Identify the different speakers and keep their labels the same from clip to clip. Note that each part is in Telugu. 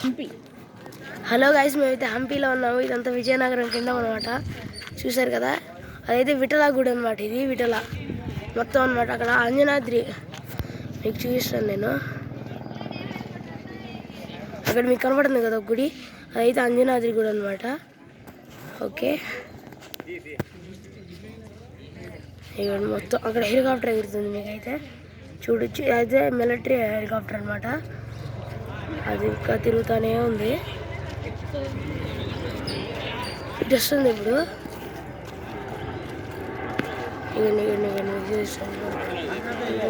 Speaker 1: హంపి. హలో గైస్, మేమైతే హంపీలో ఉన్నాము. ఇదంతా విజయనగరం కింద అనమాట. చూసారు కదా, అదైతే విఠల గుడి అనమాట. ఇది విఠల మొత్తం అనమాట. అక్కడ అంజనాద్రి మీకు చూపిస్తాను నేను. అక్కడ మీకు కనబడుతుంది కదా గుడి, అదైతే అంజనాద్రి గుడి అనమాట. ఓకే, ఇక్కడ మొత్తం అక్కడ హెలికాప్టర్ ఎగురుతుంది మీకైతే చూడొచ్చు. అయితే మిలిటరీ హెలికాప్టర్ అనమాట. అది ఇంకా తిరుగుతూనే ఉంది. ఇటు వస్తుంది ఇప్పుడు.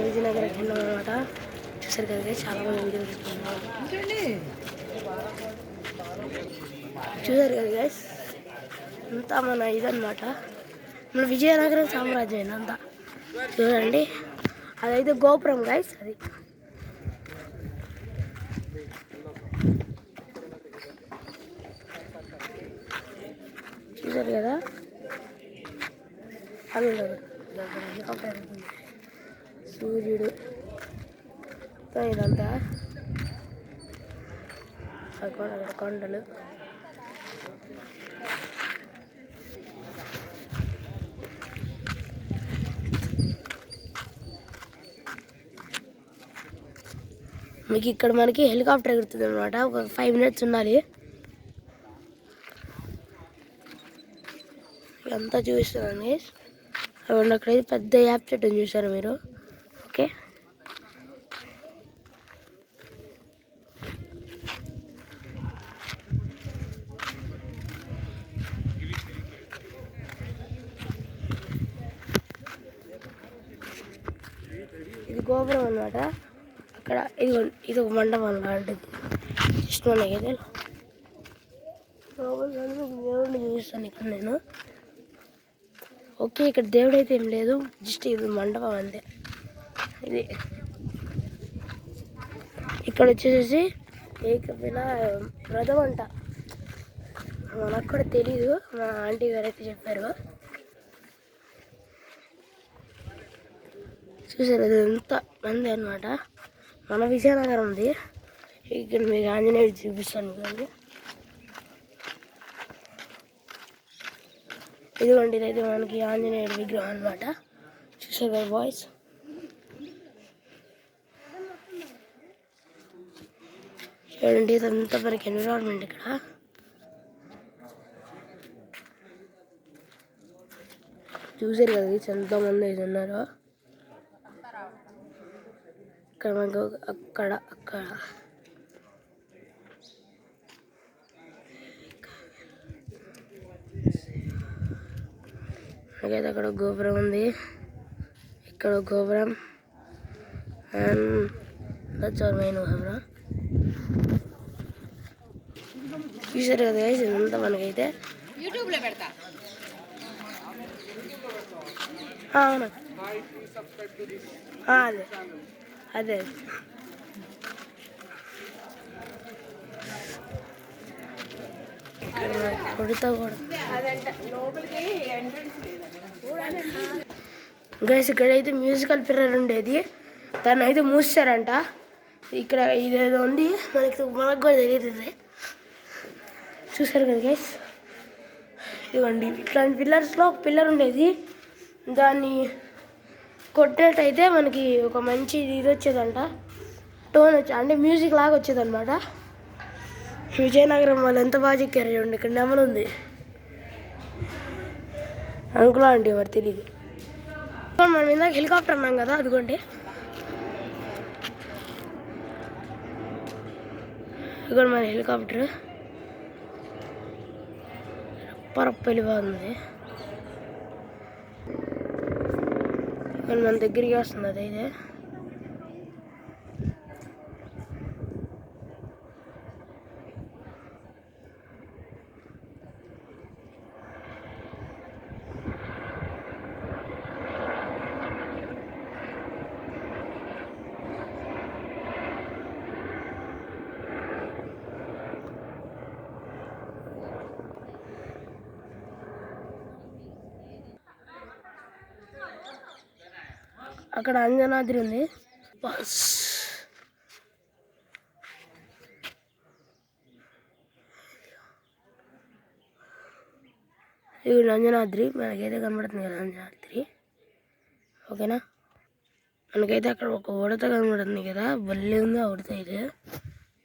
Speaker 1: విజయనగరం కింద అనమాట. చూసారు కదా, చాలా మంది వీడియో తీసుకున్నారు. చూసారు కదా గైస్, అంతా మన ఇదనమాట, మన విజయనగరం సామ్రాజ్యం అంతా. చూడండి, అదైతే గోపురం గైస్. అది చూసారు కదా, అది సూర్యుడు ఇదంతా కొండలు. మీకు ఇక్కడ మనకి హెలికాప్టర్ ఎగురుతుంది అనమాట. ఒక 5 minutes ఉండాలి. ఇదంతా చూపిస్తున్నాను. అక్కడైతే పెద్ద యాప్ చెట్టు చూసారు మీరు. ఓకే, ఇది గోపురం అనమాట. అక్కడ ఇది ఒక మండపం లాంటిది. ఇష్టం అయితే దేవుడిని చూపిస్తాను ఇక్కడ నేను. ఓకే, ఇక్కడ దేవుడు అయితే ఏం లేదు, జస్ట్ ఇది మండపం అంతే. ఇది ఇక్కడ వచ్చేసి ఏకపిల వ్రతం అంట. మనకు కూడా తెలీదు, మా ఆంటీ గారు అయితే చెప్పారు. చూసారు, అది ఎంత మంది అనమాట. మన విజయనగరం ఉంది. ఇక్కడ మీకు ఆంజనేయుడు చూపిస్తాను కదండి. ఇదిగోండి, ఇదైతే మనకి ఆంజనేయుడు విగ్రహం అనమాట. చూసారు కదా బాయ్స్. చూడండి, ఇదంతా మనకి ఎన్విరాన్మెంట్. ఇక్కడ చూసారు కదా, ఎంతమంది అయితే ఉన్నారు. ఇక్కడ మనకు అక్కడ మనకైతే అక్కడ గోపురం ఉంది, ఇక్కడ గోపురం, అండ్ దట్స్ అవర్ మెయిన్ గోపురం. చూసారు కదా గైస్, ఇదంతా మనకైతే యూట్యూబ్లో పెడతా. అవును, అదే అదే కొడుతా కూడా గైస్. ఇక్కడైతే మ్యూజికల్ పిల్లర్ ఉండేది, దాన్ని అయితే మూసారంట. ఇక్కడ ఇదేదో ఉంది, మనకు కూడా తెలియదు. చూసారు కదా గైస్, ఇదిగోండి ఇట్లాంటి పిల్లర్స్లో ఒక పిల్లర్ ఉండేది. దాన్ని కొట్టినట్టయితే మనకి ఒక మంచి ఇది వచ్చేదంట, టోన్ అంటే మ్యూజిక్ లాగా వచ్చేదన్నమాట. విజయనగరం వాళ్ళు ఎంత బాగా చెక్కారు చూడండి. ఇక్కడ నెమలు ఉంది, అంకులా అంటే ఎవరు తెలియదు. మనం ఇందాక హెలికాప్టర్ అన్నాం కదా, అదిగోండి. ఇదిగోండి మన హెలికాప్టర్ రప్పరప్పలి బాగుంది. మన దగ్గరికి వస్తుంది అదైతే. అక్కడ అంజనాద్రి ఉంది. బస్ ఇది అంజనాద్రి, మనకైతే కనబడుతుంది కదా అంజనాద్రి, ఓకేనా. మనకైతే అక్కడ ఒక ఉడత కనబడుతుంది కదా, భలే ఉంది ఆ ఉడత అయితే.